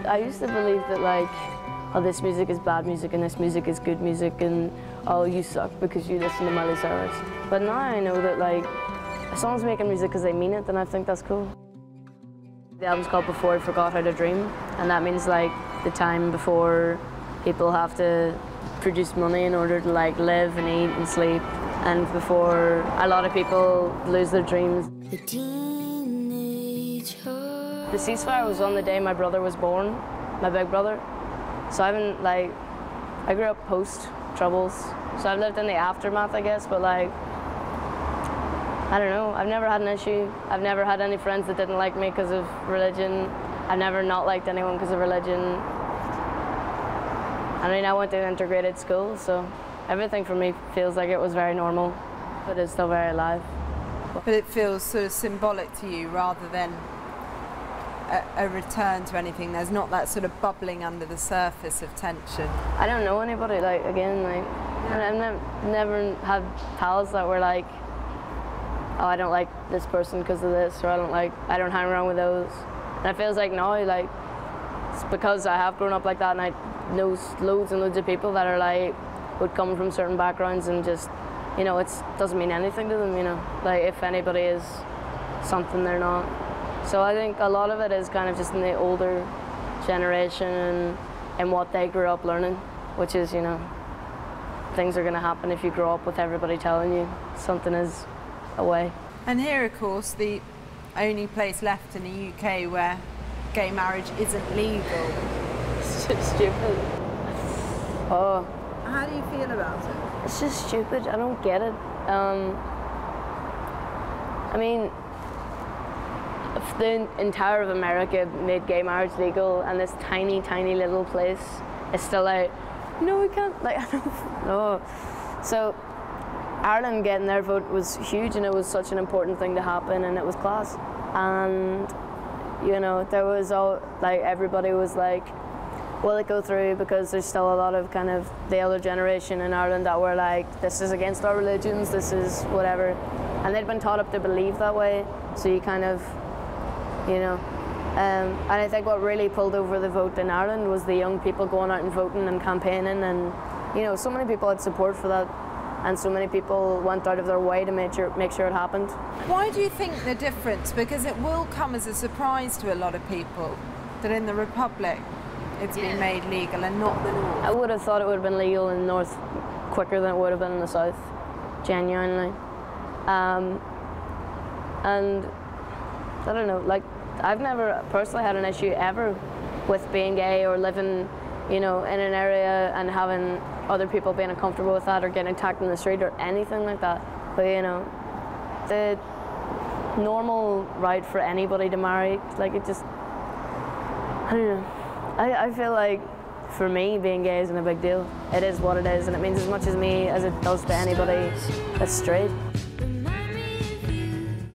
I used to believe that, like, oh, this music is bad music and this music is good music, and oh, you suck because you listen to Miley Cyrus. But now I know that, like, if someone's making music because they mean it, then I think that's cool. The album's called Before I Forgot How to Dream, and that means, like, the time before people have to produce money in order to, like, live and eat and sleep, and before a lot of people lose their dreams. The ceasefire was on the day my brother was born, my big brother. So I grew up post-Troubles. So I've lived in the aftermath, I guess, but, like, I don't know, I've never had an issue. I've never had any friends that didn't like me because of religion. I've never not liked anyone because of religion. I mean, I went to an integrated school, so everything for me feels like it was very normal, but it's still very alive. But it feels sort of symbolic to you rather than a return to anything. There's not that sort of bubbling under the surface of tension. I don't know anybody, like, again, like, I've never had pals that were like, oh, I don't like this person because of this, or I don't hang around with those. And it feels like now, like, it's because I have grown up like that, and I know loads and loads of people that are like, would come from certain backgrounds and just, you know, it doesn't mean anything to them, you know. Like, if anybody is something, they're not. So I think a lot of it is kind of just in the older generation and what they grew up learning, which is, you know, things are going to happen if you grow up with everybody telling you something is away. And here, of course, the only place left in the UK where gay marriage isn't legal. It's just stupid. Oh. How do you feel about it? It's just stupid. I don't get it. I mean, if the entire of America made gay marriage legal and this tiny, tiny little place is still like, no, we can't, like, I don't know. So Ireland getting their vote was huge, and it was such an important thing to happen, and it was class. And, you know, there was all, like, everybody was like, will it go through? Because there's still a lot of kind of the elder generation in Ireland that were like, this is against our religions, this is whatever. And they'd been taught up to believe that way, so you kind of, you know. And I think what really pulled over the vote in Ireland was the young people going out and voting and campaigning, and, you know, so many people had support for that, and so many people went out of their way to make sure it happened. Why do you think the difference? Because it will come as a surprise to a lot of people that in the Republic it's been made legal and not the North. I would have thought it would have been legal in the North quicker than it would have been in the South, genuinely. And I don't know, like, I've never personally had an issue ever with being gay or living, you know, in an area and having other people being uncomfortable with that or getting attacked in the street or anything like that. But, you know, the normal right for anybody to marry, like, it just, I don't know. I feel like, for me, being gay isn't a big deal. It is what it is, and it means as much as me as it does to anybody that's straight.